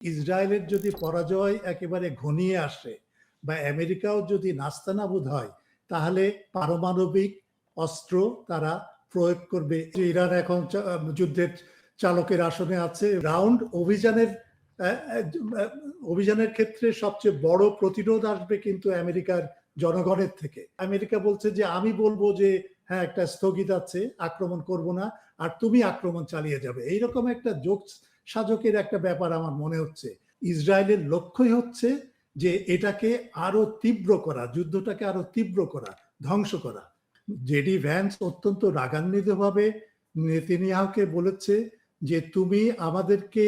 ইসরায়েলের যদি পরাজয় একেবারে ঘনিয়ে আসে বা আমেরিকাও যদি নাস্তানাবুদ হয়, তাহলে পারমাণবিক অস্ত্র তারা প্রয়োগ করবে। ইরান এখন যুদ্ধের চালকের আসনে আছে। অভিযানের ক্ষেত্রে সবচেয়ে বড় প্রতিরোধ আসবে কিন্তু আমেরিকার জনগণের থেকে। আমেরিকা বলছে যে আমি বলবো যে হ্যাঁ, একটা স্থগিত আছে, আক্রমণ করব না, আর তুমি আক্রমণ চালিয়ে যাবে। এইরকম একটা যোগ সাজকের একটা ব্যাপার আমার মনে হচ্ছে। ইসরায়েলের লক্ষ্যই হচ্ছে যে এটাকে আরো তীব্র করা, যুদ্ধটাকে আরো তীব্র করা, ধ্বংস করা। জেডি ভ্যান্স অত্যন্ত রাগান্বিতভাবে নেতানিয়াহুকে বলেছে যে তুমি আমাদেরকে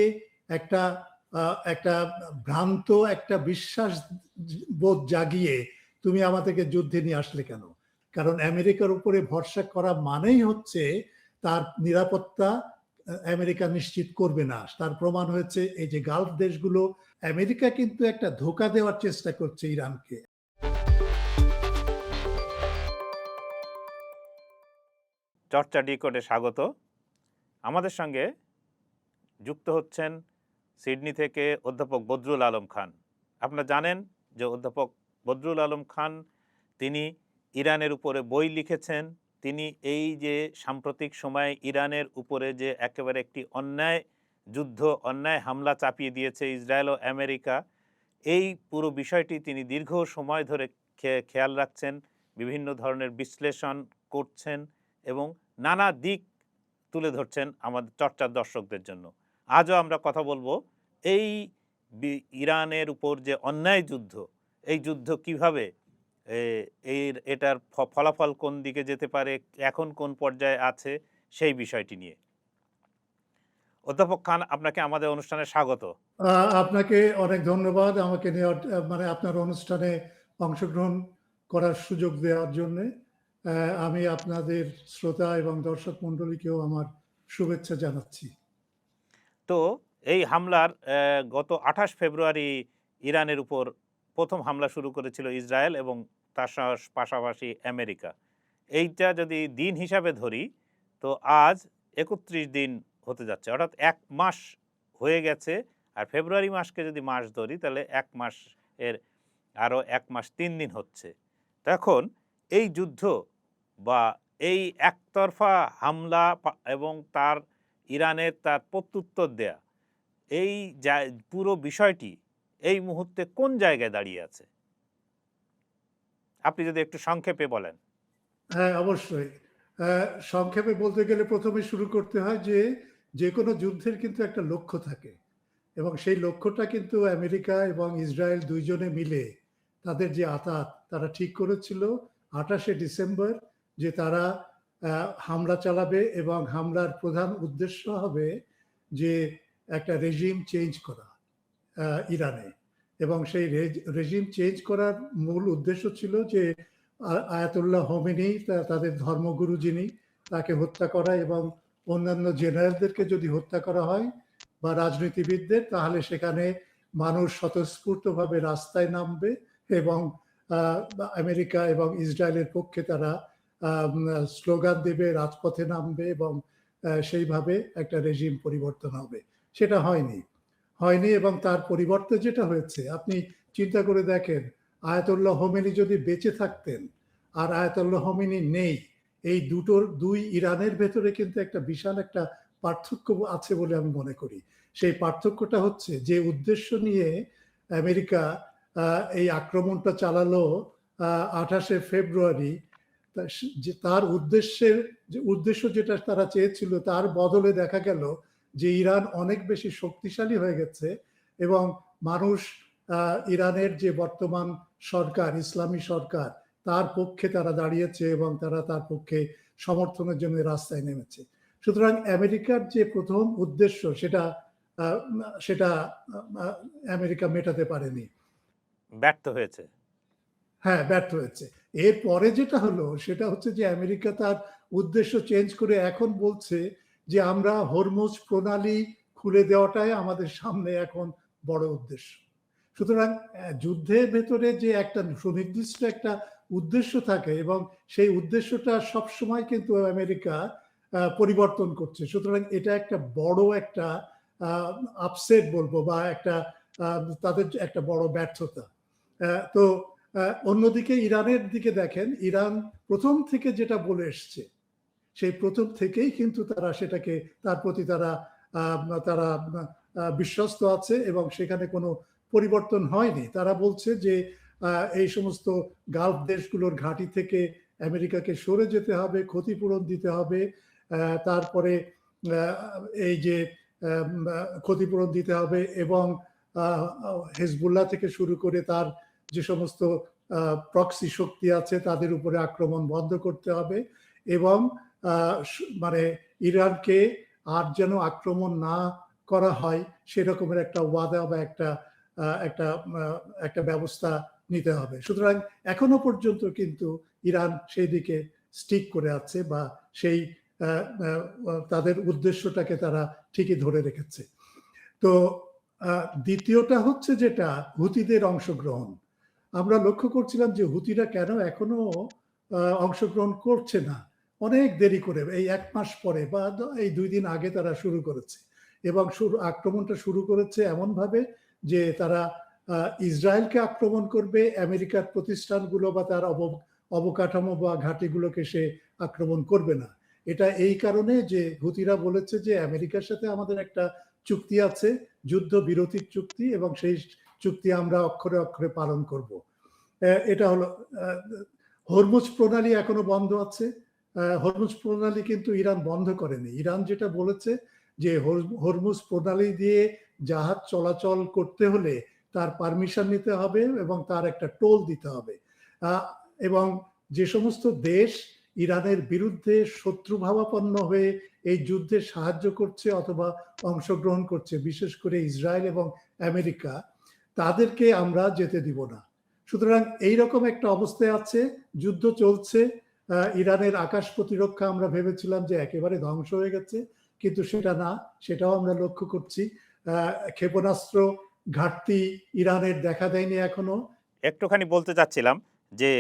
একটা একটা ভ্রান্ত একটা বিশ্বাস বোধ জাগিয়ে তুমি আমাদেরকে যুদ্ধে নিয়ে আসলে কেন? কারণ আমেরিকার উপরে ভরসা করা মানেই হচ্ছে তার নিরাপত্তা আমেরিকা নিশ্চিত করবে না। তার প্রমাণ হয়েছে এই যে গালফ দেশগুলো। আমেরিকা কিন্তু একটা ধোঁকা দেওয়ার চেষ্টা করছে ইরানকে। চর্চা ডিকোডে স্বাগত। আমাদের সঙ্গে যুক্ত হচ্ছেন সিডনি থেকে অধ্যাপক বদরুল আলম খান। আপনারা জানেন যে অধ্যাপক বদরুল আলম খান তিনি ইরানের উপরে বই লিখেছেন। তিনি এই যে সাম্প্রতিক সময়ে ইরানের উপরে যে একেবারে একটি অন্যায় যুদ্ধ, অন্যায় হামলা চাপিয়ে দিয়েছে ইসরায়েল ও আমেরিকা, এই পুরো বিষয়টি তিনি দীর্ঘ সময় ধরে খেয়াল রাখছেন, বিভিন্ন ধরনের বিশ্লেষণ করছেন এবং নানা দিক তুলে ধরছেন আমাদের চর্চার দর্শকদের জন্য। আজও আমরা কথা বলবো এই ইরানের উপর যে অন্যায় যুদ্ধ, এই যুদ্ধ কিভাবে এটার ফলাফল কোন দিকে যেতে পারে, এখন কোন পর্যায়ে আছে, সেই বিষয়টি নিয়ে। অধ্যাপক খান, আপনাকে আমাদের অনুষ্ঠানে স্বাগত। আপনাকে অনেক ধন্যবাদ আমাকে মানে আপনার অনুষ্ঠানে অংশগ্রহণ করার সুযোগ দেওয়ার জন্য। আমি আপনাদের শ্রোতা এবং দর্শক মণ্ডলীকেও আমার শুভেচ্ছা জানাচ্ছি। তো এই হামলার গত 28 ফেব্রুয়ারি ইরানের উপর প্রথম হামলা শুরু করেছিল ইসরায়েল এবং তার পাশাপাশি আমেরিকা। এইটা যদি দিন হিসাবে ধরি তো আজ 31 দিন হতে যাচ্ছে, অর্থাৎ 1 মাস হয়ে গেছে। আর ফেব্রুয়ারি মাসকে যদি মাস ধরি তাহলে 1 মাস এর আরও 1 মাস 3 দিন হচ্ছে। তখন এই যুদ্ধ বা এই একতরফা হামলা এবং তার ইরানের তার প্রত্যুত্তর দেয়া, এই পুরো বিষয়টি এই মুহূর্তে কোন জায়গায় দাঁড়িয়ে আছে, আপনি যদি একটু সংক্ষেপে বলেন। হ্যাঁ, অবশ্যই। সংক্ষেপে বলতে গেলে প্রথমে শুরু করতে হয় যে কোনো যুদ্ধের কিন্তু একটা লক্ষ্য থাকে এবং সেই লক্ষ্যটা কিন্তু আমেরিকা এবং ইসরায়েল দুইজনে মিলে তাদের যে আঁতাত তারা ঠিক করেছিল 28শে ডিসেম্বর যে তারা হামলা চালাবে এবং হামলার প্রধান উদ্দেশ্য হবে যে একটা রেজিম চেঞ্জ করা ইরানে। এবং সেই রেজিম চেঞ্জ করার মূল উদ্দেশ্য ছিল যে আয়াতুল্লাহ হোমেনি, তাদের ধর্মগুরু যিনি, তাকে হত্যা করা এবং অন্যান্য জেনারেলদেরকে যদি হত্যা করা হয় বা রাজনীতিবিদদের, তাহলে সেখানে মানুষ স্বতঃস্ফূর্তভাবে রাস্তায় নামবে এবং আমেরিকা এবং ইসরায়েলের পক্ষে তারা স্লোগান দেবে, রাজপথে নামবে এবং সেইভাবে একটা রেজিম পরিবর্তন হবে। সেটা হয়নি এবং তার পরিবর্তে যেটা হয়েছে, আপনি চিন্তা করে দেখেন, আয়াতুল্লাহ হোমেনি যদি বেঁচে থাকতেন আর আয়াতুল্লাহ হোমেনি নেই, এই দুই ইরানের ভেতরে কিন্তু একটা বিশাল একটা পার্থক্য আছে বলে আমি মনে করি। সেই পার্থক্যটা হচ্ছে যে উদ্দেশ্য নিয়ে আমেরিকা এই আক্রমণটা চালালো 28শে ফেব্রুয়ারি, তার উদ্দেশ্য যেটা তারা চেয়েছিল তার বদলে দেখা গেল যে ইরান অনেক বেশি শক্তিশালী হয়ে গেছে এবং মানুষ ইরানের যে বর্তমান সরকার, ইসলামী সরকার, তার পক্ষে তারা দাঁড়িয়েছে এবং তারা তার পক্ষে সমর্থনের জন্য রাস্তায় নেমেছে। সুতরাং আমেরিকার যে প্রথম উদ্দেশ্য সেটা আমেরিকা মেটাতে পারেনি, ব্যর্থ হয়েছে। হ্যাঁ, ব্যর্থ হয়েছে। এরপরে যেটা হলো সেটা হচ্ছে যে আমেরিকা তার উদ্দেশ্য চেঞ্জ করে এখন বলছে যে আমরা হরমুজ প্রণালী খুলে দেওয়াটাই আমাদের সামনে এখন বড় উদ্দেশ্য। সুতরাং যুদ্ধের ভেতরে যে একটা সুনির্দিষ্ট একটা উদ্দেশ্য থাকে এবং সেই উদ্দেশ্যটা সবসময় কিন্তু আমেরিকা পরিবর্তন করছে। সুতরাং এটা একটা বড় একটা আপসেট বলবো, বা একটা তাদের একটা বড় ব্যর্থতা। তো অন্যদিকে ইরানের দিকে দেখেন, ইরান প্রথম থেকে যেটা বলে এসছে, সেই প্রথম থেকেই কিন্তু তারা সেটাকে, তার প্রতি তারা তারা বিশ্বস্ত আছে এবং সেখানে কোনো পরিবর্তন হয়নি। তারা বলছে যে এই সমস্ত গালফ দেশগুলোর ঘাঁটি থেকে আমেরিকাকে সরে যেতে হবে, ক্ষতিপূরণ দিতে হবে, তারপরে এই যে ক্ষতিপূরণ দিতে হবে, এবং হেজবুল্লাহ থেকে শুরু করে তার যে সমস্ত প্রক্সি শক্তি আছে তাদের উপরে আক্রমণ বন্ধ করতে হবে, এবং মানে ইরানকে আর যেন আক্রমণ না করা হয় সেরকমের একটা ওয়াদা বা একটা একটা একটা ব্যবস্থা নিতে হবে। সুতরাং এখনো পর্যন্ত কিন্তু ইরান সেই দিকে স্টিক করে আছে, বা সেই তাদের উদ্দেশ্যটাকে তারা ঠিকই ধরে রেখেছে। তো দ্বিতীয়টা হচ্ছে যেটা হুতিদের অংশগ্রহণ। আমরা লক্ষ্য করছিলাম যে হুতিরা কেন এখনো অংশগ্রহণ করছে না, অনেক দেরি করে, এই 1 মাস পরে বা এই 2 দিন আগে তারা শুরু করেছে, এবং আক্রমণটা শুরু করেছে এমন ভাবে যে তারা ইসরায়েলকে আক্রমণ করবে, আমেরিকার প্রতিষ্ঠানগুলো বা তার অবকাঠামো বা ঘাঁটিগুলোকে সে আক্রমণ করবে না। এটা এই কারণে যে হুতিরা বলেছে যে আমেরিকার সাথে আমাদের একটা চুক্তি আছে, যুদ্ধ বিরতির চুক্তি, এবং সেই চুক্তি আমরা অক্ষরে অক্ষরে পালন করব। এটা হলো হরমুজ প্রণালী এখনো বন্ধ আছে। হরমুজ প্রণালী কিন্তু ইরান বন্ধ করেনি। ইরান যেটা বলেছে যে হরমুজ প্রণালী দিয়ে জাহাজ চলাচল করতে হলে তার পারমিশন নিতে হবে এবং তার একটা টোল দিতে হবে, এবং যে সমস্ত দেশ ইরানের বিরুদ্ধে শত্রুভাবাপন্ন হয়ে এই যুদ্ধে সাহায্য করছে অথবা অংশগ্রহণ করছে, বিশেষ করে ইসরায়েল এবং আমেরিকা, তাদেরকে আমরা যেতে দিব না। সুতরাং এইরকম একটা অবস্থায় আছে, যুদ্ধ চলছে। ইরানের আকাশ প্রতিরক্ষা আমরা ভেবেছিলাম যে একেবারে ধ্বংস হয়ে গেছে, কিন্তু সেটা না, সেটাও আমরা লক্ষ্য করছি। ক্ষেপণাস্ত্র ঘাটতি ইরানের দেখা দেয়নি এখনো। একটুখানি বলতে চাচ্ছিলাম যে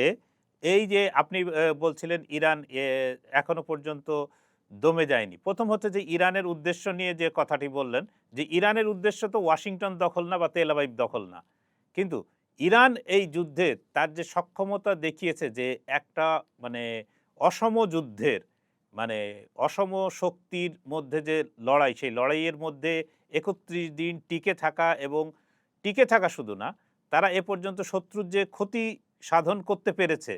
এই যে আপনি বলছিলেন ইরান এখনো পর্যন্ত দমে যায়নি। প্রথম হচ্ছে যে ইরানের উদ্দেশ্য নিয়ে যে কথাটি বললেন, যে ইরানের উদ্দেশ্য তো ওয়াশিংটন দখল না বা তেল আবিব দখল না, কিন্তু ইরান এই যুদ্ধে তার যে সক্ষমতা দেখিয়েছে, যে একটা মানে অসম যুদ্ধের, মানে অসম শক্তির মধ্যে যে লড়াই, সেই লড়াইয়ের মধ্যে ৩১ দিন টিকে থাকা, এবং টিকে থাকা শুধু না, তারা এ পর্যন্ত শত্রুর যে ক্ষতি সাধন করতে পেরেছে,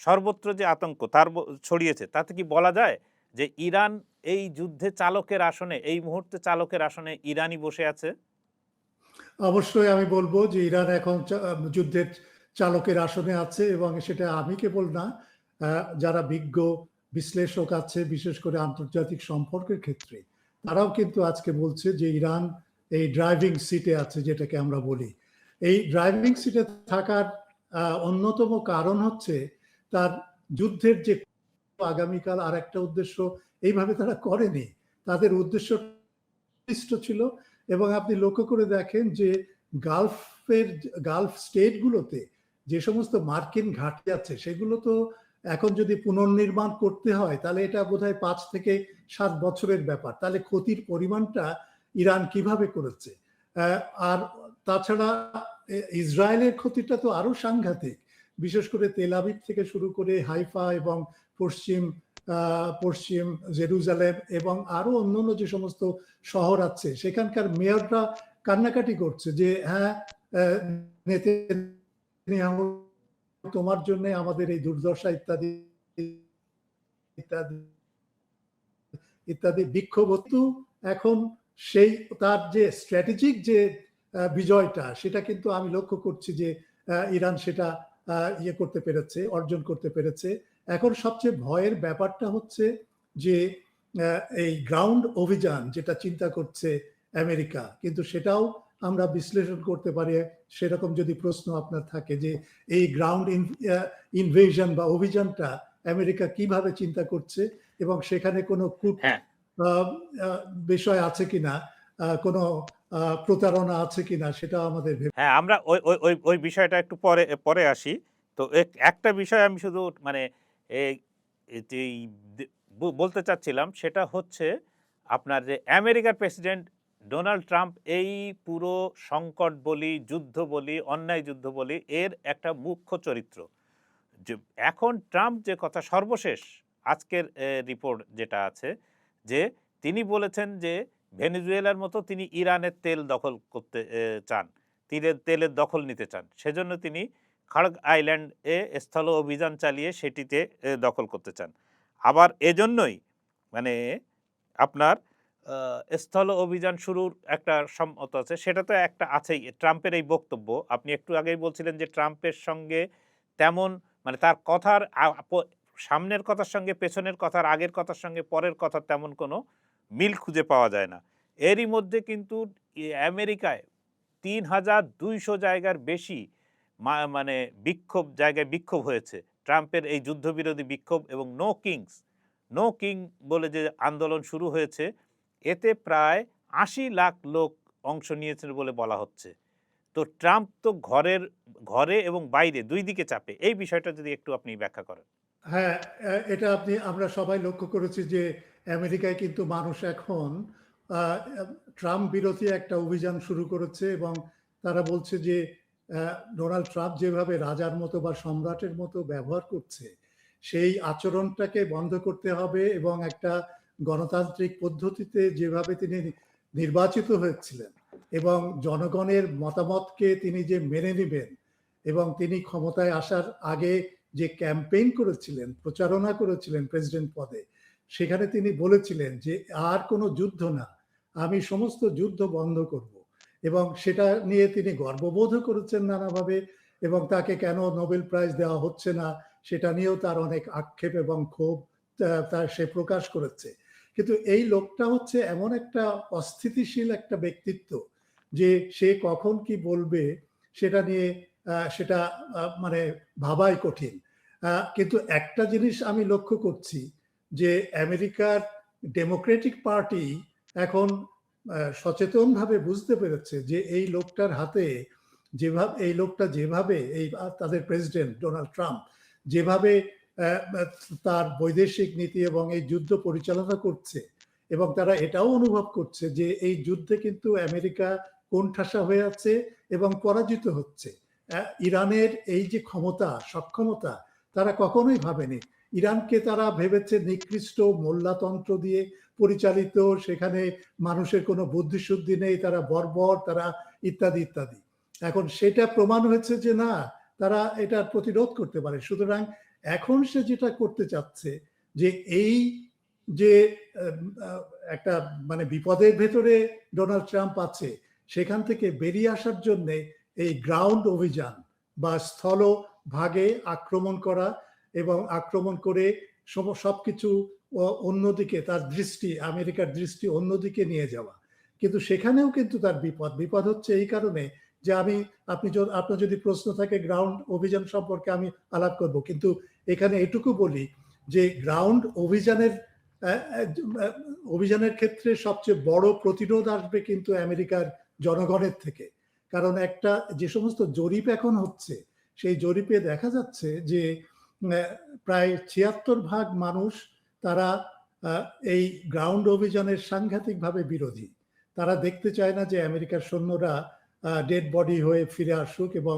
সর্বত্র যে আতঙ্ক তার ছড়িয়েছে, তাতে কি বলা যায় যে ইরান এই যুদ্ধে চালকের আসনে, এই মুহূর্তে চালকের আসনে ইরানই বসে আছে? অবশ্যই আমি বলবো যে ইরান এখন যুদ্ধের চালকের আসনে আছে, এবং সেটা আমি কেবল না, যারা বিজ্ঞ বিশ্লেষক আছে বিশেষ করে আন্তর্জাতিক সম্পর্কের ক্ষেত্রে, তারাও কিন্তু আজকে বলছে যে ইরান এই ড্রাইভিং সিটে আছে, যেটাকে আমরা বলি। এই ড্রাইভিং সিটে থাকার অন্যতম কারণ হচ্ছে তার যুদ্ধের যে আগামীকাল আর একটা উদ্দেশ্য এইভাবে তারা করেনি, তাদের উদ্দেশ্য ছিল। এবং আপনি লক্ষ্য করে দেখেন যে গালফ স্টেটগুলোতে যে সমস্ত মার্কিন ঘাঁটি আছে, সেগুলো তো এখন যদি পুনর্নির্মাণ করতে হয় তাহলে এটা বোধহয় 5 থেকে 7 বছরের ব্যাপার। তাহলে ক্ষতির পরিমাণটা ইরান কিভাবে করেছে? আর তাছাড়া ইসরায়েলের ক্ষতিটা তো আরো সাংঘাতিক, বিশেষ করে তেল আবিব থেকে শুরু করে হাইফা এবং পশ্চিম পশ্চিম জেরুজালেম এবং আরো অন্যান্য যে সমস্ত শহর আছে, সেখানকার মেয়ররা কান্নাকাটি করছে যে হ্যাঁ, নেতানিয়াহু, তোমার জন্য আমাদের এই দুর্দশা, ইত্যাদি ইত্যাদি ইত্যাদি বিক্ষোভ। কিন্তু এখন সেই তার যে স্ট্র্যাটেজিক যে বিজয়টা, সেটা কিন্তু আমি লক্ষ্য করছি যে ইরান সেটা ইয়ে করতে পেরেছে, অর্জন করতে পেরেছে। এখন সবচেয়ে ভয়ের ব্যাপারটা হচ্ছে যে এই গ্রাউন্ড অভিযান যেটা চিন্তা করছে আমেরিকা, কিন্তু সেটাও আমরা বিশ্লেষণ করতে পারি। সেরকম যদি প্রশ্ন আপনার থাকে যে এই গ্রাউন্ড ইনভেশন বা অভিযানটা আমেরিকা কিভাবে চিন্তা করছে, এবং সেখানে কোনো হ্যাঁ, বিষয় আছে কিনা, কোনো প্রতারণা আছে কিনা, সেটা আমাদের হ্যাঁ, আমরা ওই ওই ওই ওই বিষয়টা একটু পরে পরে আসি। তো একটা বিষয় আমি শুধু মানে এই যেই বলতে চাচ্ছিলাম, সেটা হচ্ছে আপনার যে আমেরিকার প্রেসিডেন্ট ডোনাল্ড ট্রাম্প এই পুরো সংকট বলি, যুদ্ধ বলি, অন্যায় যুদ্ধ বলি, এর একটা মুখ্য চরিত্র। যে এখন ট্রাম্প যে কথা সর্বশেষ আজকের রিপোর্ট যেটা আছে, যে তিনি বলেছেন যে ভেনেজুয়েলার মতো তিনি ইরানের তেল দখল করতে চান, তেলের দখল নিতে চান। সেজন্য তিনি খাড়গ আইল্যান্ডে স্থল অভিযান চালিয়ে সেটিতে দখল করতে চান। আবার এজন্যই মানে আপনার স্থল অভিযান শুরুর একটা সম্মত আছে, সেটা তো একটা আছেই ট্রাম্পের এই বক্তব্য। আপনি একটু আগেই বলছিলেন যে ট্রাম্পের সঙ্গে তেমন মানে তার কথার সামনের কথার সঙ্গে পেছনের কথার, আগের কথার সঙ্গে পরের কথার তেমন কোনো মিল খুঁজে পাওয়া যায় না। এরই মধ্যে কিন্তু আমেরিকায় ৩,২০০ জায়গার বেশি মানে জায়গায় বিক্ষোভ হয়েছে। ট্রাম্পের এই যুদ্ধবিরোধী বিক্ষোভ এবং নো কিং বলে যে আন্দোলন শুরু হয়েছে, এতে প্রায় ৮০ লাখ লোক অংশ নিয়েছেন বলে বলা হচ্ছে। তো ট্রাম্প তো ঘরে এবং বাইরে দুই দিকে চাপে। এই বিষয়টা যদি একটু আপনি ব্যাখ্যা করেন। হ্যাঁ, এটা আমরা সবাই লক্ষ্য করেছি যে আমেরিকায় কিন্তু মানুষ এখন ট্রাম্প বিরোধী একটা অভিযান শুরু করেছে এবং তারা বলছে যে ডোনাল্ড ট্রাম্প যেভাবে রাজার মতো বা সম্রাটের মতো ব্যবহার করছে, সেই আচরণটাকে বন্ধ করতে হবে এবং একটা গণতান্ত্রিক পদ্ধতিতে যেভাবে তিনি নির্বাচিত হয়েছিলেন এবং জনগণের মতামতকে তিনি যে মেনে নেবেন এবং তিনি ক্ষমতায় আসার আগে যে ক্যাম্পেইন করেছিলেন, প্রচারণা করেছিলেন প্রেসিডেন্ট পদে, সেখানে তিনি বলেছিলেন যে আর কোনো যুদ্ধ না, আমি সমস্ত যুদ্ধ বন্ধ করব। এবং সেটা নিয়ে তিনি গর্ববোধও করেছেন নানাভাবে, এবং তাকে কেন নোবেল প্রাইজ দেওয়া হচ্ছে না সেটা নিয়েও তার অনেক আক্ষেপ এবং ক্ষোভ তার সে প্রকাশ করেছে। কিন্তু এই লোকটা হচ্ছে এমন একটা অস্থিতিশীল একটা ব্যক্তিত্ব যে সে কখন কি বলবে সেটা নিয়ে সেটা মানে ভাবাই কঠিন। কিন্তু একটা জিনিস আমি লক্ষ্য করছি যে আমেরিকার ডেমোক্রেটিক পার্টি এখন সচেতনভাবে বুঝতে পেরেছে যে এই লোকটার হাতে যেভাবে তাদের প্রেসিডেন্ট ডোনাল্ড ট্রাম্প যেভাবে তার বৈদেশিক নীতি এবং এই যুদ্ধ পরিচালনা করছে, এবং তারা এটাও অনুভব করছে যে এই যুদ্ধে কিন্তু আমেরিকা কোণঠাসা হয়ে আছে এবং পরাজিত হচ্ছে। ইরানের এই যে সক্ষমতা তারা কখনোই ভাবেনি। ইরানকে তারা ভেবেছে নিকৃষ্ট মোল্লাতন্ত্র দিয়ে পরিচালিত, সেখানে মানুষের কোনো বুদ্ধিশুদ্ধি নেই, তারা বর্বর, তারা ইত্যাদি ইত্যাদি। এখন সেটা প্রমাণ হয়েছে যে না, তারা এটা প্রতিরোধ করতে পারে। সুতরাং এখন সে যেটা করতে চাচ্ছে যে এই যে একটা মানে বিপদের ভেতরে ডোনাল্ড ট্রাম্প আছে, সেখান থেকে বেরিয়ে আসার জন্য এই গ্রাউন্ড অভিযান বা স্থল ভাগে আক্রমণ করা এবং আক্রমণ করে সবকিছু অন্যদিকে তার আমেরিকার দৃষ্টি অন্যদিকে নিয়ে যাওয়া। কিন্তু সেখানেও কিন্তু তার বিপদ হচ্ছে এই কারণে যে আপনার যদি প্রশ্ন থাকে গ্রাউন্ড অভিযান সম্পর্কে আমি আলাপ করব, কিন্তু এখানে এটুকু বলি যে গ্রাউন্ড অভিযানের ক্ষেত্রে সবচেয়ে বড় প্রতিরোধ আসবে কিন্তু আমেরিকার জনগণের থেকে। কারণ যে সমস্ত জরিপ এখন হচ্ছে, সেই জরিপে দেখা যাচ্ছে যে প্রায় ৭৬% মানুষ তারা এই গ্রাউন্ড অভিযানের সাংঘাতিকভাবে বিরোধী। তারা দেখতে চায় না যে আমেরিকার সৈন্যরা ডেড বডি হয়ে ফিরে আসুক, এবং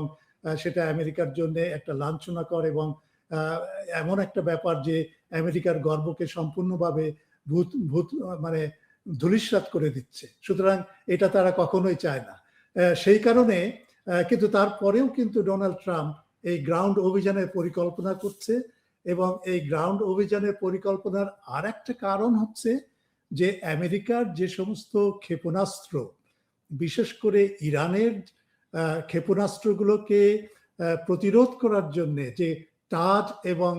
সেটা আমেরিকার জন্য একটা লাঞ্ছনাকর এবং এমন একটা ব্যাপার যে আমেরিকার গর্বকে সম্পূর্ণভাবে মানে ধূলিসাৎ করে দিচ্ছে। সুতরাং এটা তারা কখনোই চায় না। সেই কারণে কিন্তু তারপরেও কিন্তু ডোনাল্ড ট্রাম্প এই গ্রাউন্ড অভিযানের পরিকল্পনা করছে, এবং এই গ্রাউন্ড অভিযানের পরিকল্পনার আর একটা কারণ হচ্ছে যে আমেরিকার যে সমস্ত ক্ষেপণাস্ত্র, বিশেষ করে ইরানের ক্ষেপণাস্ত্রগুলোকে প্রতিরোধ করার জন্য যে টাড এবং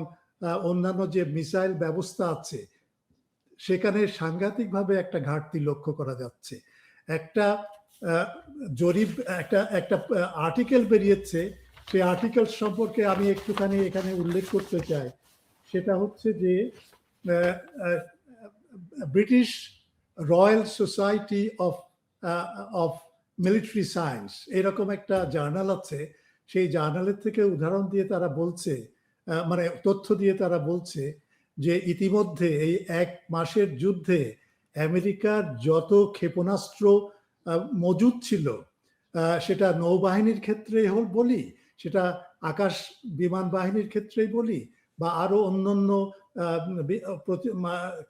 অন্যান্য যে মিসাইল ব্যবস্থা আছে, সেখানে সাংঘাতিকভাবে একটা ঘাটতি লক্ষ্য করা যাচ্ছে। একটা জরিপ, একটা আর্টিকেল বেরিয়েছে, সেই আর্টিকেল সম্পর্কে আমি একটুখানি এখানে উল্লেখ করতে চাই। সেটা হচ্ছে যে British royal society of military science এরকম একটা জার্নাল আছে। সেই জার্নালের থেকে উদাহরণ দিয়ে তারা বলছে, মানে তথ্য দিয়ে তারা বলছে যে ইতিমধ্যে এই 1 মাসের যুদ্ধে আমেরিকার যত ক্ষেপণাস্ত্র মজুদ ছিল, সেটা নৌবাহিনীর ক্ষেত্রে বলি, সেটা আকাশ বিমান বাহিনীর ক্ষেত্রেই বলি, বা আরো অন্যান্য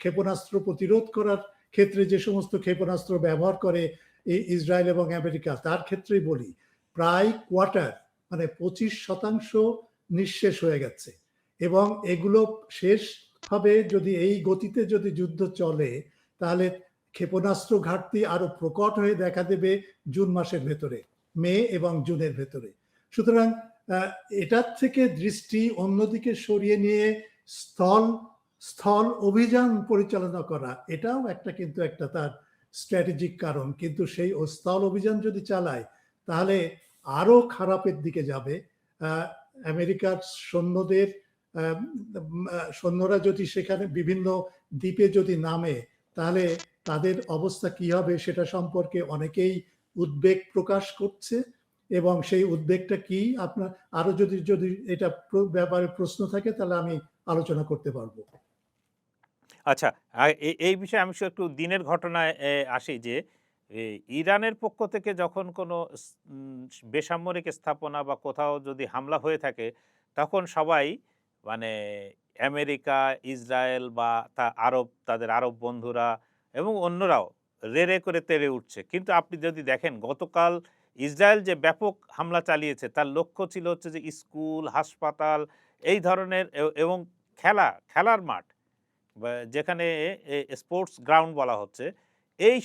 ক্ষেপণাস্ত্র প্রতিরোধ করার ক্ষেত্রে যে সমস্ত ক্ষেপণাস্ত্র ব্যবহার করে ইসরায়েল এবং আমেরিকা, তার ক্ষেত্রেই বলি, প্রায় কোয়ার্টার মানে 25% নিঃশেষ হয়ে গেছে। এবং এগুলো শেষ হবে যদি এই গতিতে যদি যুদ্ধ চলে, তাহলে ক্ষেপণাস্ত্র ঘাটতি আরো প্রকট হয়ে দেখা দেবে জুন মাসের ভেতরে, মে এবং জুনের ভেতরে। সুতরাং এটার থেকে দৃষ্টি অন্যদিকে সরিয়ে নিয়ে স্থল অভিযান পরিচালনা করা, এটাও একটা কিন্তু একটা তার স্ট্র্যাটেজিক কারণ। কিন্তু সেই স্থল অভিযান যদি চালায় তাহলে আরো খারাপের দিকে যাবে। আমেরিকার সৈন্যরা যদি সেখানে বিভিন্ন দ্বীপে যদি নামে, তাহলে তাদের অবস্থা কি হবে সেটা সম্পর্কে অনেকেই উদ্বেগ প্রকাশ করছে। এবং সেই উদ্বেগটা কি, আপনার আরো যদি এটা ব্যাপারে প্রশ্ন থাকে তাহলে আমি আলোচনা করতে পারবো। আচ্ছা, এই বিষয়ে আমি একটু দিনের ঘটনায় আসি যে ইরানের পক্ষ থেকে যখন কোনো বেসামরিক স্থাপনা বা কোথাও যদি হামলা হয়ে থাকে, তখন সবাই মানে আমেরিকা, ইসরায়েল বা তাদের আরব বন্ধুরা এবং অন্যরাও রেড়ে করে তেড়ে উঠছে। কিন্তু আপনি যদি দেখেন গতকাল ইসরায়েল যে ব্যাপক হামলা চালিয়েছে, তার লক্ষ্য ছিল হচ্ছে যে স্কুল, হাসপাতাল এই ধরনের এবং খেলার মাঠ, যেখানে স্পোর্টস গ্রাউন্ড বলা হচ্ছে, এই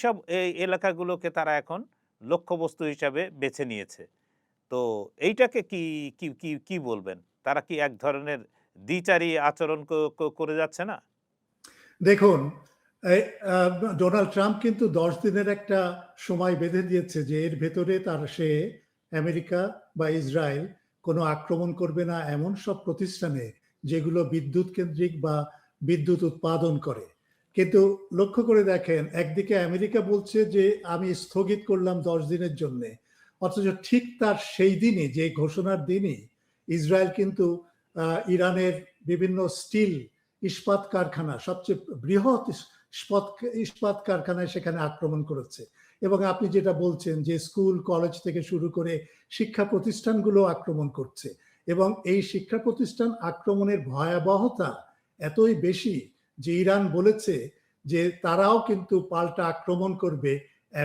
এলাকাগুলোকে তারা এখন লক্ষ্যবস্তু হিসাবে বেছে নিয়েছে। তো এইটাকে কি কি কি কি বলবেন? তারা কি এক ধরনের দ্বিচারী আচরণ করে যাচ্ছে না? দেখুন, ডোনাল্ড ট্রাম্প কিন্তু 10 দিনের একটা সময় বেঁধে দিয়েছে যে এর ভেতরে সে আমেরিকা বা ইসরায়েল কোনো আক্রমণ করবে না এমন সব প্রতিষ্ঠানে যেগুলো বিদ্যুৎ কেন্দ্রিক বা বিদ্যুৎ উৎপাদন করে। কিন্তু লক্ষ্য করে দেখেন, একদিকে আমেরিকা বলছে যে আমি স্থগিত করলাম 10 দিনের জন্য, অথচ ঠিক তার সেই দিনই, যে ঘোষণার দিনই, ইসরায়েল কিন্তু ইরানের বিভিন্ন ইস্পাত কারখানা, সবচেয়ে বৃহৎ ইস্পাত কারখানায় সেখানে আক্রমণ করেছে। এবং আপনি যেটা বলছেন যে স্কুল কলেজ থেকে শুরু করে শিক্ষা প্রতিষ্ঠানগুলো আক্রমণ করছে। এবং এই শিক্ষা প্রতিষ্ঠান আক্রমণের ভয়াবহতা এতই বেশি যে ইরান বলেছে যে তারাও কিন্তু পাল্টা আক্রমণ করবে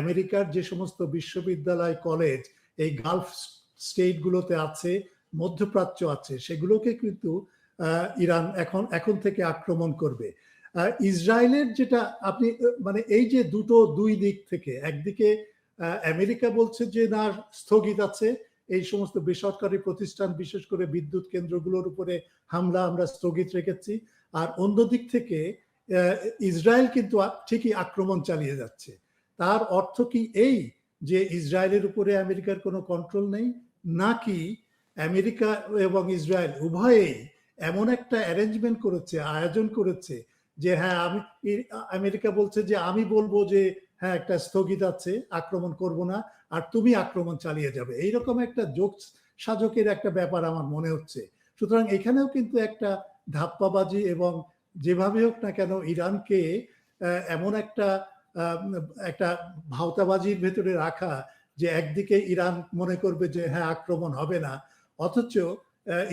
আমেরিকার যে সমস্ত বিশ্ববিদ্যালয় কলেজ এই গালফ স্টেটগুলোতে আছে, মধ্যপ্রাচ্য আছে, সেগুলোকে কিন্তু ইরান এখন থেকে আক্রমণ করবে। ইসরায়েলের যেটা আপনি মানে এই যে দুই দিক থেকে, একদিকে আমেরিকা বলছে যে না স্থগিত আছে, এই সমস্ত বেসরকারি প্রতিষ্ঠান বিশেষ করে বিদ্যুৎ কেন্দ্রগুলোর উপরে হামলা আমরা স্থগিত রেখেছি, আর অন্য দিক থেকে ইসরায়েল কিন্তু ঠিকই আক্রমণ চালিয়ে যাচ্ছে। তার অর্থ কি এই যে ইসরায়েলের উপরে আমেরিকার কোনো কন্ট্রোল নেই, নাকি আমেরিকা এবং ইসরায়েল উভয়েই এমন একটা অ্যারেঞ্জমেন্ট করেছে, আয়োজন করেছে যে হ্যাঁ আমেরিকা বলছে যে আমি বলবো যে হ্যাঁ একটা স্থগিত আছে, আক্রমণ করব না, আর তুমি আক্রমণ চালিয়ে যাবে, এইরকম একটা যোগ সাজকের একটা ব্যাপার আমার মনে হচ্ছে। সুতরাং এখানেও কিন্তু একটা ধাপ্পাবাজি, এবং যেভাবে হোক না কেন ইরানকে এমন একটা ভাওতাবাজির ভেতরে রাখা যে একদিকে ইরান মনে করবে যে হ্যাঁ আক্রমণ হবে না, অথচ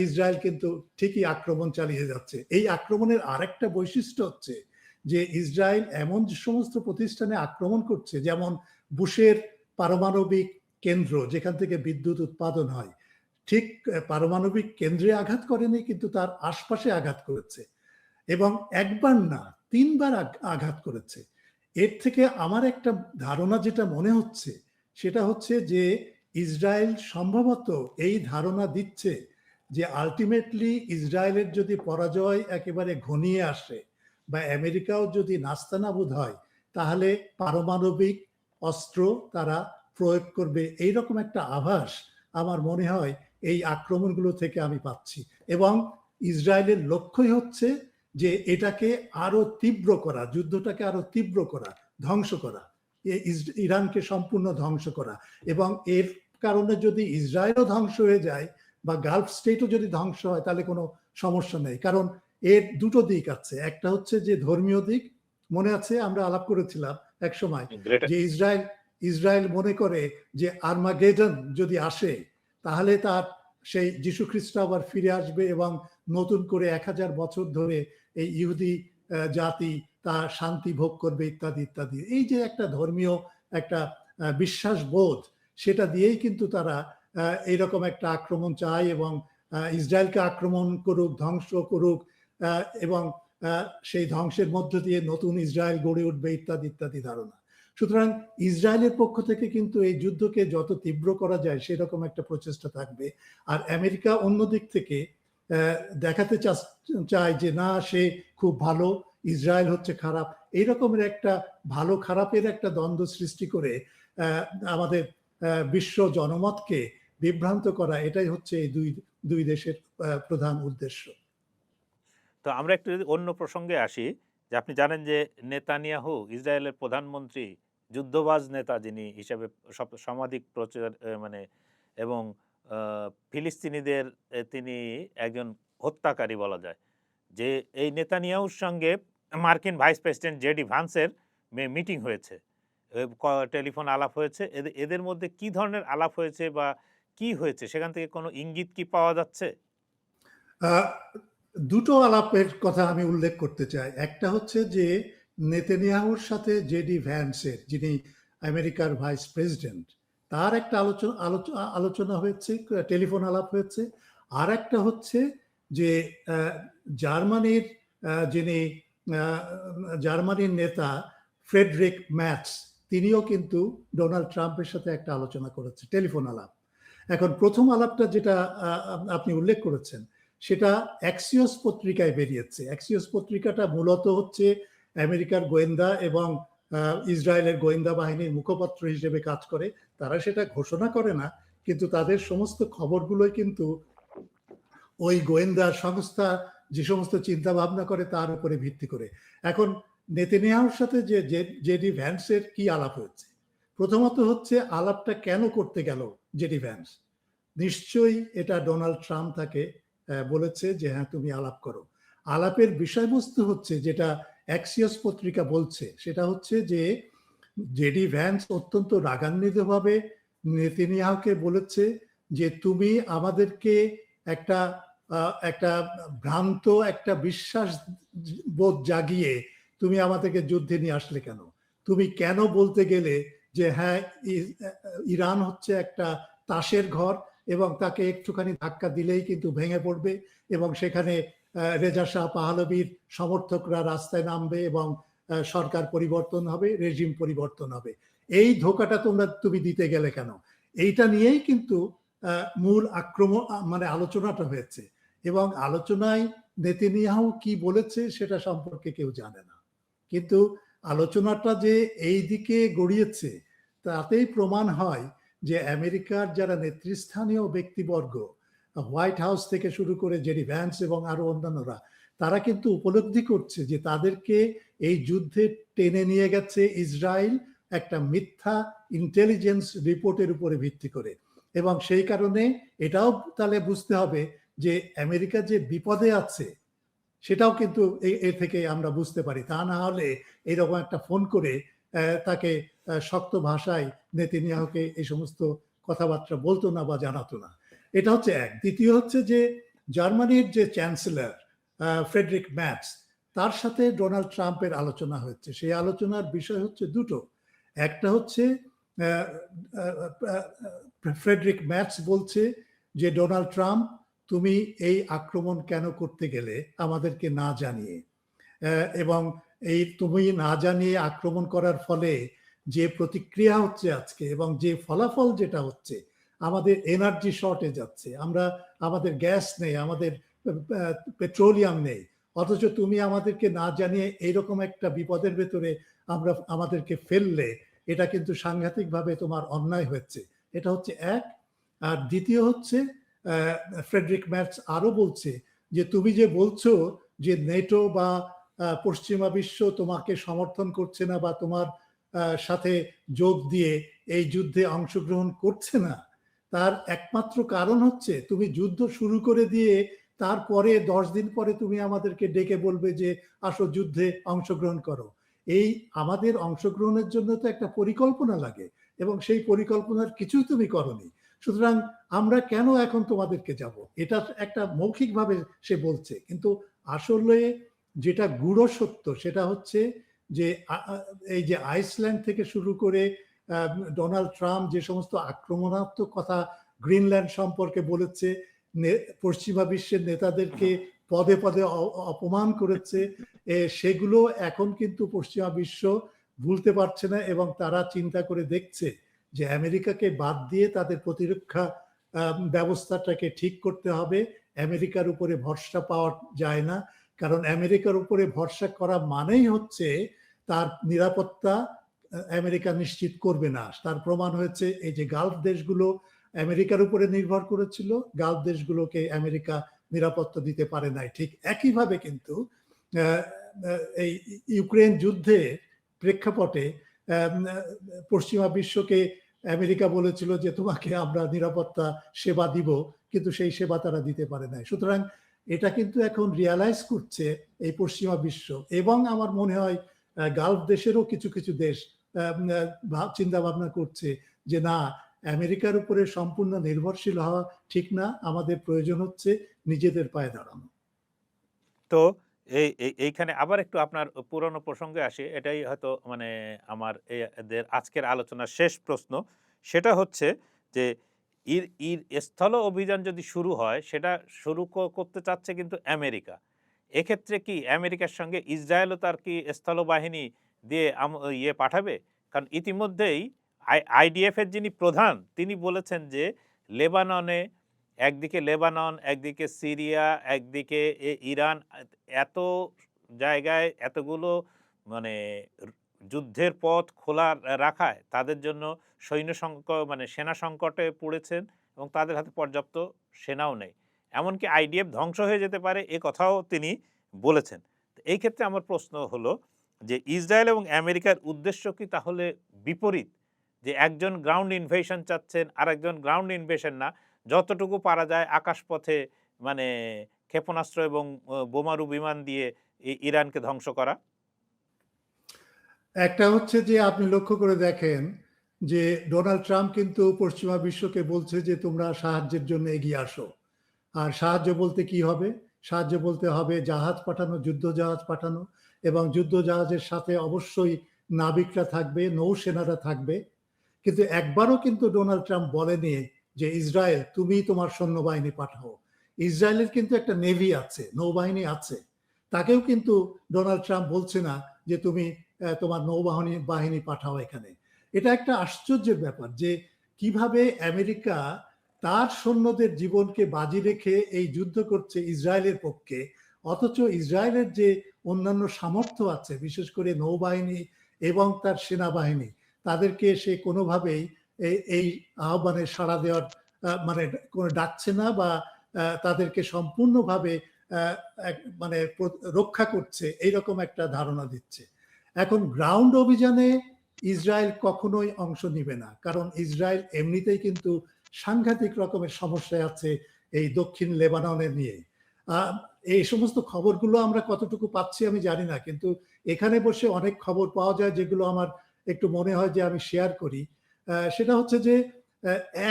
ইসরায়েল কিন্তু ঠিকই আক্রমণ চালিয়ে যাচ্ছে। এই আক্রমণের আরেকটা বৈশিষ্ট্য হচ্ছে যে ইসরায়েল এমন সমস্ত প্রতিষ্ঠানে আক্রমণ করছে, যেমন বুশের পারমাণবিক কেন্দ্র যেখান থেকে বিদ্যুৎ উৎপাদন হয়, ঠিক পারমাণবিক কেন্দ্রে আঘাত করেনি, কিন্তু তার আশপাশে আঘাত করেছে, এবং একবার না 3 বার আঘাত করেছে। এর থেকে আমার একটা ধারণা যেটা মনে হচ্ছে সেটা হচ্ছে যে ইসরায়েল সম্ভবত এই ধারণা দিচ্ছে যে আলটিমেটলি ইসরায়েলের যদি পরাজয় একেবারে ঘনিয়ে আসে বা আমেরিকাও যদি নাস্তানাবুদ হয়, তাহলে পারমাণবিক অস্ত্র তারা প্রয়োগ করবে, এইরকম একটা আভাস আমার মনে হয় এই আক্রমণগুলো থেকে আমি পাচ্ছি। এবং ইসরায়েলের লক্ষ্যই হচ্ছে যে এটাকে আরো তীব্র করা, যুদ্ধটাকে আরো তীব্র করা, ধ্বংস করা, ইরানকে সম্পূর্ণ ধ্বংস করা। এবং এর কারণে যদি ইসরায়েলও ধ্বংস হয়ে যায় বা গালফ স্টেটও যদি ধ্বংস হয়, তাহলে কোনো সমস্যা নেই, কারণ এর দুটো দিক আছে। একটা হচ্ছে যে ধর্মীয় দিক, মনে আছে আমরা আলাপ করেছিলাম এক সময় যে ইসরায়েল মনে করে যে আর্মাগেডন যদি আসে তাহলে তার সেই যীশু খ্রিস্ট আবার ফিরে আসবে এবং নতুন করে 1000 বছর ধরে এই ইহুদি জাতি তা শান্তি ভোগ করবে ইত্যাদি ইত্যাদি। এই যে একটা ধর্মীয় একটা বিশ্বাস বোধ, সেটা দিয়েই কিন্তু তারা এইরকম একটা আক্রমণ চায় এবং ইসরায়েলকে আক্রমণ করুক, ধ্বংস করুক এবং সেই ধ্বংসের মধ্য দিয়ে নতুন ইসরায়েল গড়ে উঠবে ইত্যাদি ইত্যাদি ধারণা। সুতরাং ইসরায়েলের পক্ষ থেকে কিন্তু এই যুদ্ধকে যত তীব্র করা যায় সেরকম একটা প্রচেষ্টা থাকবে। আর আমেরিকা অন্য দিক থেকে দেখাতে চায় যে না, সে খুব ভালো, ইসরায়েল হচ্ছে খারাপ। এই রকমের একটা ভালো খারাপের একটা দ্বন্দ্ব সৃষ্টি করে আমাদের বিশ্ব জনমতকে বিভ্রান্ত করা, এটাই হচ্ছে এই দুই দেশের প্রধান উদ্দেশ্য। তো আমরা একটু যদি অন্য প্রসঙ্গে আসি, যে আপনি জানেন যে নেতানিয়াহু ইসরায়েলের প্রধানমন্ত্রী, যুদ্ধবাজ নেতা যিনি হিসাবে সমাধিক প্রচার মানে এবং ফিলিস্তিনিদের তিনি একজন হত্যাকারী বলা যায়। যে এই নেতানিয়াহুর সঙ্গে মার্কিন ভাইস প্রেসিডেন্ট জেডি ভান্সের মিটিং হয়েছে, টেলিফোন আলাপ হয়েছে। এদের মধ্যে কি ধরনের আলাপ হয়েছে বা কি হয়েছে, সেখান থেকে কোনো ইঙ্গিত কি পাওয়া যাচ্ছে? দুটো আলাপের কথা আমি উল্লেখ করতে চাই। একটা হচ্ছে যে নেতানিয়াহুর সাথে জেডি ভ্যান্সের, যিনি আমেরিকার ভাইস প্রেসিডেন্ট, তার একটা আলোচনা হয়েছে, টেলিফোন আলাপ হয়েছে। আর একটা হচ্ছে যে জার্মানির যিনি জার্মানির নেতা ফ্রেডরিক ম্যাটস, তিনিও কিন্তু ডোনাল্ড ট্রাম্পের সাথে একটা আলোচনা করেছে, টেলিফোন আলাপ। এখন প্রথম আলাপটা যেটা আপনি উল্লেখ করেছেন, সেটা অ্যাক্সিওস পত্রিকায় বেরিয়েছে। অ্যাক্সিওস পত্রিকাটা মূলত হচ্ছে আমেরিকার গোয়েন্দা এবং ইসরায়েলের গোয়েন্দা বাহিনীর মুখপত্র হিসেবে কাজ করে। তারা সেটা ঘোষণা করে না, কিন্তু তাদের সমস্ত খবরগুলোই কিন্তু ওই গোয়েন্দা সংস্থা যে সমস্ত চিন্তা ভাবনা করে তার উপরে ভিত্তি করে। এখন নেতানিয়াহুর সাথে যে জেডি ভ্যান্সের কি আলাপ হয়েছে, প্রথমত হচ্ছে আলাপটা কেন করতে গেল জেডি ভ্যান্স? নিশ্চয়ই এটা ডোনাল্ড ট্রাম্প তাকে বলেছে যে হ্যাঁ, তুমি আলাপ করো। আলাপের বিষয়বস্তু হচ্ছে যেটা অ্যাক্সিওস পত্রিকা বলছে, সেটা হচ্ছে যে জেডি ভ্যান্স অত্যন্ত রাগান্বিতভাবে নেতানিয়াহুকে বলেছে যে তুমি আমাদেরকে একটা ভ্রান্ত একটা বিশ্বাস বোধ জাগিয়ে তুমি আমাদেরকে যুদ্ধে নিয়ে আসলে কেন? তুমি কেন বলতে গেলে যে হ্যাঁ, ইরান হচ্ছে একটা তাসের ঘর এবং তাকে একটুখানি ধাক্কা দিলেই কিন্তু ভেঙে পড়বে এবং সেখানে রেজা শাহ পাহলভীর সমর্থকরা রাস্তায় নামবে এবং সরকার পরিবর্তন হবে, রেজিম পরিবর্তন হবে। এই ধোকাটা তুমি দিতে গেলে কেন? এইটা নিয়েই কিন্তু মূল আক্রমণ মানে আলোচনাটা হয়েছে এবং আলোচনায় নেতানিয়াহু কি বলেছে সেটা সম্পর্কে কেউ জানে না। কিন্তু আলোচনাটা যে এই দিকে গড়িয়েছে তাতেই প্রমাণ হয় যে আমেরিকার যারা নেতৃস্থানীয় ব্যক্তিবর্গ, হোয়াইট হাউস থেকে শুরু করে জেডি ভ্যান্স এবং আরো অন্যান্যরা, তারা কিন্তু উপলব্ধি করছে যে তাদেরকে এই যুদ্ধে টেনে নিয়ে গেছে ইসরায়েল একটা মিথ্যা ইন্টেলিজেন্স রিপোর্টের উপরে ভিত্তি করে। এবং সেই কারণে এটাও তাহলে বুঝতে হবে যে আমেরিকা যে বিপদে আছে সেটাও কিন্তু এর থেকে আমরা বুঝতে পারি। তা না হলে এরকম একটা ফোন করে তাকে শক্ত ভাষায় নেতানিয়াহুকে এই সমস্ত কথাবার্তা বলতো না বা জানাতো না। এটা হচ্ছে এক। দ্বিতীয় হচ্ছে যে জার্মানির যে চ্যান্সেলর ফ্রেডরিক ম্যাটস, তার সাথে ডোনাল্ড ট্রাম্পের আলোচনা হচ্ছে। সেই আলোচনার বিষয় হচ্ছে দুটো। একটা হচ্ছে ফ্রেডরিক ম্যাটস বলছে যে ডোনাল্ড ট্রাম্প, তুমি এই আক্রমণ কেন করতে গেলে আমাদেরকে না জানিয়ে, এবং এই তুমি না জানিয়ে আক্রমণ করার ফলে যে প্রতিক্রিয়া হচ্ছে আজকে এবং যে ফলাফল যেটা হচ্ছে, আমাদের এনার্জি শর্টেজ যাচ্ছে, আমাদের গ্যাস নেই, আমাদের পেট্রোলিয়াম নেই, অথচ তুমি আমাদেরকে না জানিয়ে এইরকম একটা বিপদের ভেতরে আমাদেরকে ফেললে, এটা কিন্তু সাংঘাতিকভাবে তোমার অন্যায় হচ্ছে। এটা হচ্ছে এক। আর দ্বিতীয় হচ্ছে ফ্রেডরিক ম্যাটস আরো বলছে যে তুমি যে বলছো যে নেটো বা পশ্চিমা বিশ্ব তোমাকে সমর্থন করছে না বা তোমার সাথে যোগ দিয়ে এই যুদ্ধে অংশগ্রহণ করছে না, তার একমাত্র কারণ হচ্ছে তুমি যুদ্ধ শুরু করে দিয়ে তারপরে 10 দিন পরে তুমি আমাদেরকে ডেকে বলবে যে আসো যুদ্ধে অংশগ্রহণ করো। এই আমাদের অংশগ্রহণের জন্য তো একটা পরিকল্পনা লাগে। এবং সেই পরিকল্পনার কিছুই তুমি করনি, সুতরাং আমরা কেন এখন তোমাদেরকে যাব, এটা একটা মৌখিকভাবে সে বলছে, কিন্তু আসলে যেটা গূঢ় সত্য সেটা হচ্ছে যে এই যে আইসল্যান্ড থেকে শুরু করে ডোনাল্ড ট্রাম্প যে সমস্ত আক্রমণাত্মক কথা গ্রিনল্যান্ড সম্পর্কে বলেছে, পশ্চিমা বিশ্বের নেতাদেরকে পদে পদে অপমান করেছে, সেগুলো এখন কিন্তু পশ্চিমা বিশ্ব ভুলতে পারছে না এবং তারা চিন্তা করে দেখছে যে আমেরিকাকে বাদ দিয়ে তাদের প্রতিরক্ষা ব্যবস্থাটাকে ঠিক করতে হবে। আমেরিকার উপরে ভরসা পাওয়া যায় না, কারণ আমেরিকার উপরে ভরসা করা মানেই হচ্ছে তার নিরাপত্তা আমেরিকা নিশ্চিত করবে না। তার প্রমাণ হয়েছে এই যে গালফ দেশগুলো আমেরিকার উপরে নির্ভর করেছিল, গালফ দেশগুলোকে আমেরিকা নিরাপত্তা দিতে পারে নাই। ঠিক একইভাবে কিন্তু এই ইউক্রেন যুদ্ধের প্রেক্ষাপটে পশ্চিমা বিশ্বকে আমেরিকা বলেছিল যে তোমাকে আমরা নিরাপত্তা সেবা দিব, কিন্তু সেই সেবা তারা দিতে পারে নাই। সুতরাং এটা কিন্তু এখন রিয়ালাইজ করছে এই পশ্চিমা বিশ্ব, এবং আমার মনে হয় গালফ দেশেরও কিছু কিছু দেশ চিন্তা ভাবনা করছে যে না, আমেরিকার উপরে সম্পূর্ণ নির্ভরশীল হওয়া ঠিক না, আমাদের প্রয়োজন হচ্ছে নিজেদের পায়ে দাঁড়ানো। তো এইখানে আবার একটু আপনার পুরনো প্রসঙ্গে আসি, এটাই হয়তো মানে আমার এদের আজকের আলোচনার শেষ প্রশ্ন। সেটা হচ্ছে যে স্থল অভিযান যদি শুরু হয়, সেটা শুরু করতে চাচ্ছে কিন্তু আমেরিকা। এক্ষেত্রে কি আমেরিকার সঙ্গে ইসরায়েলও তার কি স্থলবাহিনী দিয়ে পাঠাবে? কারণ ইতিমধ্যেই আইডিএফ এর যিনি প্রধান তিনি বলেছেন যে লেবাননে, একদিকে লেবানন, একদিকে সিরিয়া, একদিকে ইরান, এত জায়গায় এতগুলো মানে যুদ্ধের পথ খোলা রাখায় তাদের জন্য সৈন্য সংকট মানে সেনা সংকটে পড়েছেন এবং তাদের হাতে পর্যাপ্ত সেনাও নেই। এমনকি আইডিএফ ধ্বংস হয়ে যেতে পারে, এ কথাও তিনি বলেছেন। এই ক্ষেত্রে আমার প্রশ্ন হলো যে ইসরায়েল এবং আমেরিকার উদ্দেশ্য কি তাহলে বিপরীত? যে একজন গ্রাউন্ড ইনভেশন চাচ্ছেন, আর একজন গ্রাউন্ড ইনভেশন না, যতটুকু পারা যায় আকাশপথে মানে ক্ষেপণাস্ত্র এবং বোমারু বিমান দিয়ে ইরানকে ধ্বংস করা। একটা হচ্ছে যে আপনি লক্ষ্য করে দেখেন যে ডোনাল্ড ট্রাম্প কিন্তু পশ্চিমা বিশ্বকে বলছে যে তোমরা সাহায্যের জন্য এগিয়ে আসো। আর সাহায্য বলতে কি হবে? সাহায্য বলতে হবে জাহাজ পাঠানো, যুদ্ধ জাহাজ পাঠানো, এবং যুদ্ধ জাহাজের সাথে অবশ্যই নাবিকরা থাকবে, নৌসেনারা থাকবে। কিন্তু একবারও কিন্তু ডোনাল্ড ট্রাম্প বলেনি যে ইসরায়েল তুমি তোমার সৈন্যবাহিনী পাঠাও। ইসরায়েলের কিন্তু একটা নেভি আছে, নৌবাহিনী আছে, তাকেও কিন্তু ডোনাল্ড ট্রাম্প বলছে না যে তুমি তোমার বাহিনী পাঠাও এখানে। এটা একটা আশ্চর্যের ব্যাপার যে কিভাবে আমেরিকা তার সৈন্যদের জীবনকে বাজি রেখে এই যুদ্ধ করছে ইসরায়েলের পক্ষে, অথচ ইসরায়েলের যে অন্যান্য সামর্থ্য আছে, বিশেষ করে নৌবাহিনী এবং তার সেনাবাহিনী, তাদেরকে সে কোনোভাবেই এই আহ্বানে সাড়া দেওয়ার মানে কোনো ডাকছে না, বা তাদেরকে সম্পূর্ণভাবে মানে রক্ষা করছে এইরকম একটা ধারণা দিচ্ছে। এখন গ্রাউন্ড অভিযানে ইসরায়েল কখনোই অংশ নিবে না, কারণ ইসরায়েল এমনিতেই কিন্তু সাংঘাতিক রকমের সমস্যায় আছে এই দক্ষিণ লেবাননের নিয়ে। এই সমস্ত খবরগুলো আমরা কতটুকু পাচ্ছি আমি জানি না, কিন্তু এখানে বসে অনেক খবর পাওয়া যায় যেগুলো আমার একটু মনে হয় যে আমি শেয়ার করি। সেটা হচ্ছে যে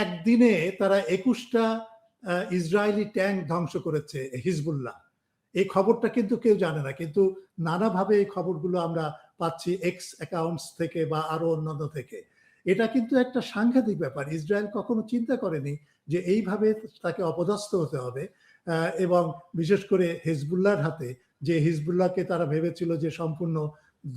একদিনে তারা 21টা ইসরায়েলি ট্যাঙ্ক ধ্বংস করেছে হিজবুল্লাহ। এই খবরটা কিন্তু কেউ জানে না, কিন্তু নানাভাবে এই খবরগুলো আমরা পাচ্ছি এক্স অ্যাকাউন্টস থেকে বা আরো অন্যান্য থেকে। এটা কিন্তু একটা সাংঘাতিক ব্যাপার। ইসরায়েল কখনো চিন্তা করেনি যে এইভাবে তাকে অপদস্থ হতে হবে, এবং বিশেষ করে হিজবুল্লাহর হাতে, যে হিজবুল্লাহকে তারা ভেবেছিল যে সম্পূর্ণ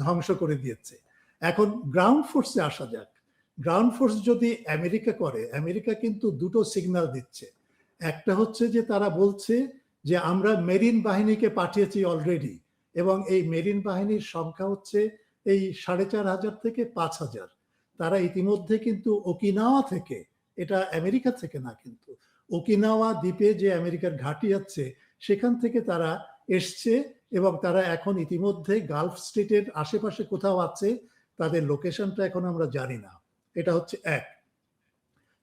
ধ্বংস করে দিয়েছে। এখন গ্রাউন্ড ফোর্সে আসা যাক। গ্রাউন্ড ফোর্স যদি আমেরিকা করে, আমেরিকা কিন্তু দুটো সিগন্যাল দিচ্ছে। একটা হচ্ছে যে তারা বলছে যে আমরা মেরিন বাহিনীকে পাঠিয়েছি অলরেডি, এবং এই মেরিন বাহিনীর সংখ্যা হচ্ছে এই 4,500 থেকে 5,000। তারা ইতিমধ্যে কিন্তু ওকিনাওয়া থেকে, এটা আমেরিকা থেকে না, কিন্তু ওকিনাওয়া দ্বীপে যে আমেরিকার ঘাঁটি আছে সেখান থেকে তারা এসছে, এবং তারা এখন ইতিমধ্যে গালফ স্ট্রিটের আশেপাশে কোথাও আছে, তাদের লোকেশনটা এখন আমরা জানি না। এটা হচ্ছে এক।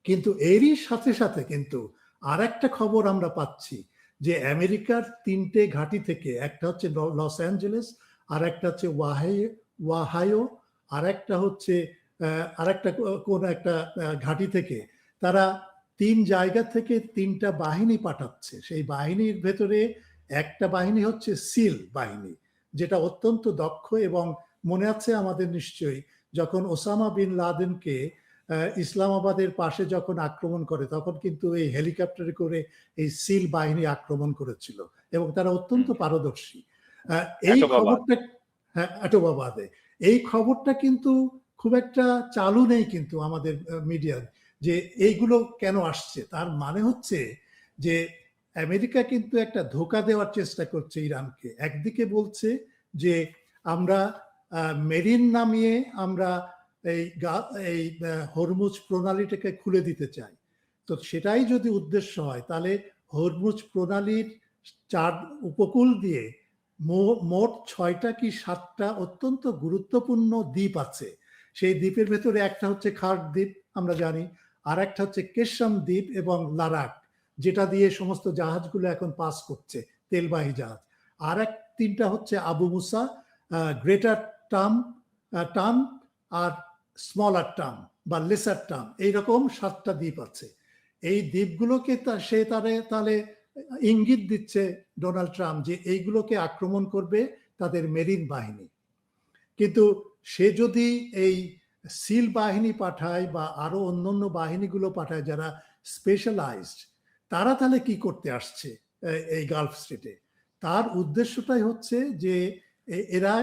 কিন্তু এরই সাথে সাথে কিন্তু আর একটা খবর আমরা পাচ্ছি যে আমেরিকার 3টে ঘাঁটি থেকে, একটা হচ্ছে লস অ্যাঞ্জেলেস, আর একটা হচ্ছে ওয়াহাইও, আর একটা হচ্ছে আরেকটা কোন একটা ঘাঁটি থেকে তারা ৩ জায়গা থেকে ৩টা বাহিনী পাঠাচ্ছে। সেই বাহিনীর ভেতরে একটা বাহিনী হচ্ছে সিল বাহিনী, যেটা অত্যন্ত দক্ষ। এবং মনে আছে আমাদের নিশ্চয়ই, যখন ওসামা বিন লাদেনকে ইসলামাবাদের পাশে যখন আক্রমণ করে, তখন কিন্তু এই হেলিকপ্টারে করে এই সিল বাহিনী আক্রমণ করেছিল এবং তারা অত্যন্ত পারদর্শী। এই খবরটা, হ্যাঁ, এটোবাবাদে এই খবরটা কিন্তু খুব একটা চালু নেই কিন্তু আমাদের মিডিয়ার, যে এইগুলো কেন আসছে। তার মানে হচ্ছে যে আমেরিকা কিন্তু একটা ধোঁকা দেওয়ার চেষ্টা করছে ইরানকে। একদিকে বলছে যে আমরা মেরিন নামিয়ে আমরা এই হরমুজ প্রণালীটাকে খুলে দিতে চাই। তো সেটাই যদি উদ্দেশ্য হয়, তাহলে হরমুজ প্রণালীর 4 উপকূল দিয়ে মোট 6টা কি 7টা অত্যন্ত গুরুত্বপূর্ণ দ্বীপ আছে। সেই দ্বীপের ভেতরে একটা হচ্ছে খার্ক দ্বীপ, আমরা জানি, আর একটা হচ্ছে কেশম দ্বীপ এবং লারাক, যেটা দিয়ে সমস্ত জাহাজগুলো এখন পাস করছে, তেলবাহী জাহাজ। আর 3টা হচ্ছে আবু মুসা, গ্রেটার টাম আর স্মলার টাম বা লেসার টাম, এইরকম 7টা দ্বীপ আছে। এই দ্বীপগুলোকে সে তাহলে ইঙ্গিত দিচ্ছে ডোনাল্ড ট্রাম্প যে এইগুলোকে আক্রমণ করবে তাদের মেরিন বাহিনী। কিন্তু সে যদি এই সিল বাহিনী পাঠায় বা আরো অন্যান্য বাহিনীগুলো পাঠায় যারা স্পেশালাইজড, তারা তাহলে কি করতে আসছে এই গালফ স্টেটে? তার উদ্দেশ্যটাই হচ্ছে যে এরা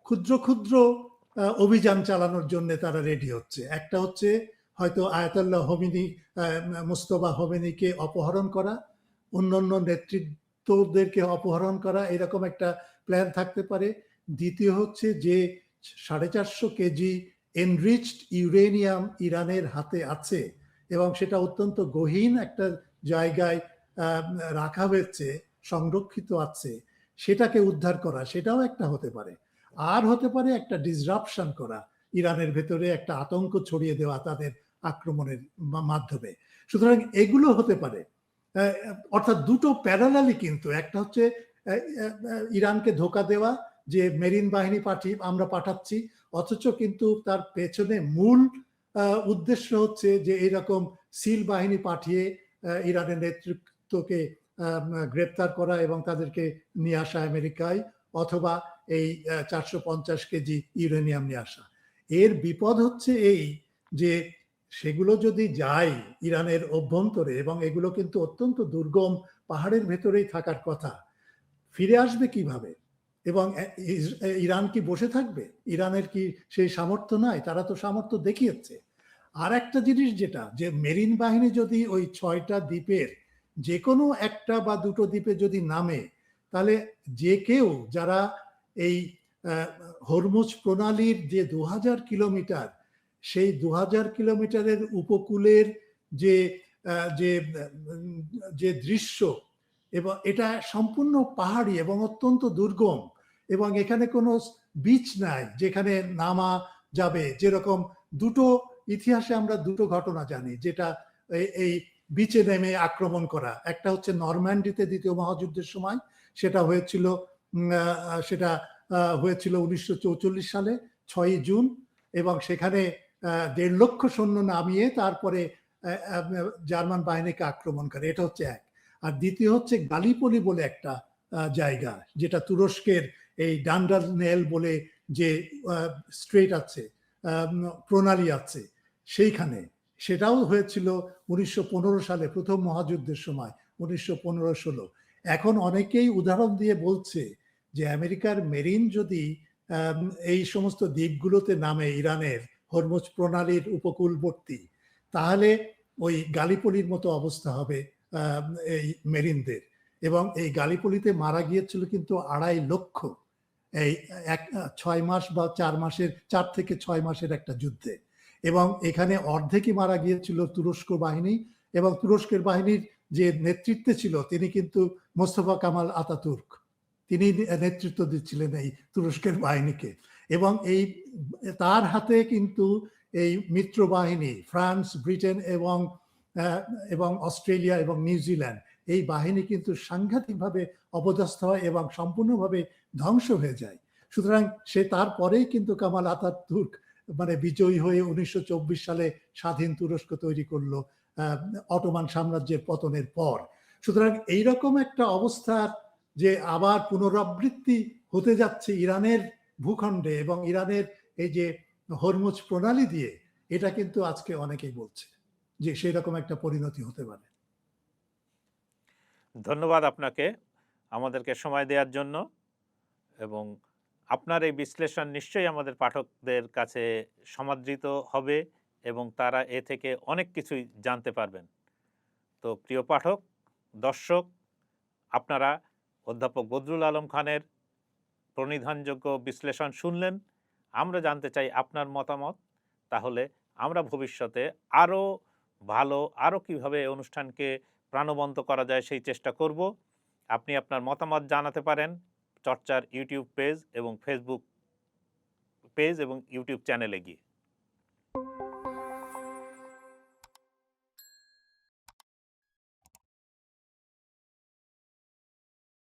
ক্ষুদ্র ক্ষুদ্র অভিযান চালানোর জন্য তারা রেডি হচ্ছে। একটা হচ্ছে হয়তো আয়াতুল্লাহ হোমেনি, মুস্তফা হোমেনিকে অপহরণ করা, অন্যান্য নেতৃত্বদেরকে অপহরণ করা, এরকম একটা প্ল্যান থাকতে পারে। দ্বিতীয় হচ্ছে যে 450 কেজি এনরিচড ইউরেনিয়াম ইরানের হাতে আছে এবং সেটা অত্যন্ত গহীন একটা জায়গায় রাখা হয়েছে, সংরক্ষিত আছে, সেটাকে উদ্ধার করা, সেটাও একটা হতে পারে। আর হতে পারে একটা ডিসরাপশন করা, ইরানের ভেতরে একটা আতঙ্ক ছড়িয়ে দেওয়া তাদের আক্রমণের মাধ্যমে। সুতরাং এগুলো হতে পারে। অর্থাৎ দুটো প্যারালালি, কিন্তু একটা হচ্ছে ইরানকে ধোঁকা দেওয়া যে মেরিন বাহিনী আমরা পাঠাচ্ছি, অথচ কিন্তু তার পেছনে মূল উদ্দেশ্য হচ্ছে যে এরকম সিল বাহিনী পাঠিয়ে ইরানের নেতৃত্বকে গ্রেপ্তার করা এবং তাদেরকে নিয়ে আসা আমেরিকায়, অথবা এই 450 কেজি ইউরেনিয়াম নিয়ে আসা। এর বিপদ হচ্ছে এই যে সেগুলো যদি যায় ইরানের অভ্যন্তরে, এবং এগুলো কিন্তু অত্যন্ত দুর্গম পাহাড়ের ভেতরেই থাকার কথা, ফিরে আসবে কিভাবে? এবং ইরান কি বসে থাকবে? ইরানের কি সেই সামর্থ্য নাই? তারা তো সামর্থ্য দেখিয়েছে। আর একটা জিনিস যেটা, যে মেরিন বাহিনী যদি ওই 6টা দ্বীপের যে কোনো একটা বা দুটো দ্বীপে যদি নামে, তাহলে যে কেউ যারা এই হরমুজ প্রণালীর যে 2000 কিলোমিটার, সেই 2000 কিলোমিটারের উপকূলের যে যে দৃশ্য, এবং এটা সম্পূর্ণ পাহাড়ি এবং অত্যন্ত দুর্গম, এবং এখানে কোনো বিচ নাই যেখানে নামা যাবে। যেরকম দুটো ইতিহাসে আমরা দুটো ঘটনা জানি, যেটা এই বিচে নেমে আক্রমণ করা। একটা হচ্ছে নরম্যান্ডিতে দ্বিতীয় মহাযুদ্ধের সময়, সেটা হয়েছিল 1944 সালে 6ই জুন, এবং সেখানে 1.5 লক্ষ সৈন্য নামিয়ে তারপরে জার্মান বাহিনীকে আক্রমণ করে। এটা হচ্ছে এক। আর দ্বিতীয় হচ্ছে গালিপলি বলে একটা জায়গা, যেটা তুরস্কের এই ডান্ডারনেল বলে যে স্ট্রেট আছে, প্রণালী আছে, সেইখানে। সেটাও হয়েছিল 1915 সালে, প্রথম মহাযুদ্ধের সময়, 1915-16। এখন অনেকেই উদাহরণ দিয়ে বলছে যে আমেরিকার মেরিন যদি এই সমস্ত দ্বীপগুলোতে নামে, ইরানের হরমুজ প্রণালীর উপকূলবর্তী, তাহলে ওই গালিপলির মতো অবস্থা হবে এই মেরিনদের। এবং এই গালিপলিতে মারা গিয়েছিল কিন্তু 2.5 লক্ষ এই 6 মাস বা 4 থেকে 6 মাসের একটা যুদ্ধে। এবং এখানে অর্ধেকই মারা গিয়েছিল তুরস্ক বাহিনী, এবং তুরস্কের বাহিনীর যে নেতৃত্বে ছিল তিনি কিন্তু মোস্তফা কামাল আতাতুর্ক, তিনি নেতৃত্ব দিচ্ছিলেন এই তুরস্কের বাহিনীকে। এবং তার হাতে কিন্তু এই মিত্র বাহিনী ফ্রান্স, ব্রিটেন এবং অস্ট্রেলিয়া এবং নিউজিল্যান্ড, এই বাহিনী কিন্তু সাংঘাতিকভাবে অপদস্থ হয় এবং সম্পূর্ণভাবে ধ্বংস হয়ে যায়। সুতরাং তারপরেই কিন্তু কামাল আতাতুর্ক মানে বিজয়ী হয়ে 1924 সালে স্বাধীন তুরস্ক তৈরি করলো অটোমান সাম্রাজ্যের পতনের পর। সুতরাং এইরকম একটা অবস্থার যে আবার পুনরাবৃত্তি হতে যাচ্ছে ইরানের ভূখণ্ডে এবং ইরানের এই যে হরমুজ প্রণালী দিয়ে, এটা কিন্তু আজকে অনেকেই বলছে যে সেই রকম একটা পরিণতি হতে পারে। ধন্যবাদ আপনাকে আমাদেরকে সময় দেওয়ার জন্য, এবং আপনার এই বিশ্লেষণ নিশ্চয়ই আমাদের পাঠকদের কাছে সমাদৃত হবে এবং তারা এ থেকে অনেক কিছুই জানতে পারবেন। তো প্রিয় পাঠক, দর্শক, আপনারা অধ্যাপক বদরুল আলম খানের প্রণিধানযোগ্য বিশ্লেষণ শুনলেন। আমরা জানতে চাই আপনার মতামত। তাহলে আমরা ভবিষ্যতে আরও ভালো, আরও কীভাবে এই অনুষ্ঠানকে প্রাণবন্ত করা যায় সেই চেষ্টা করব। আপনি আপনার মতামত জানাতে পারেন চর্চার ইউটিউব পেজ এবং ফেসবুক পেজ এবং ইউটিউব চ্যানেলে গিয়ে।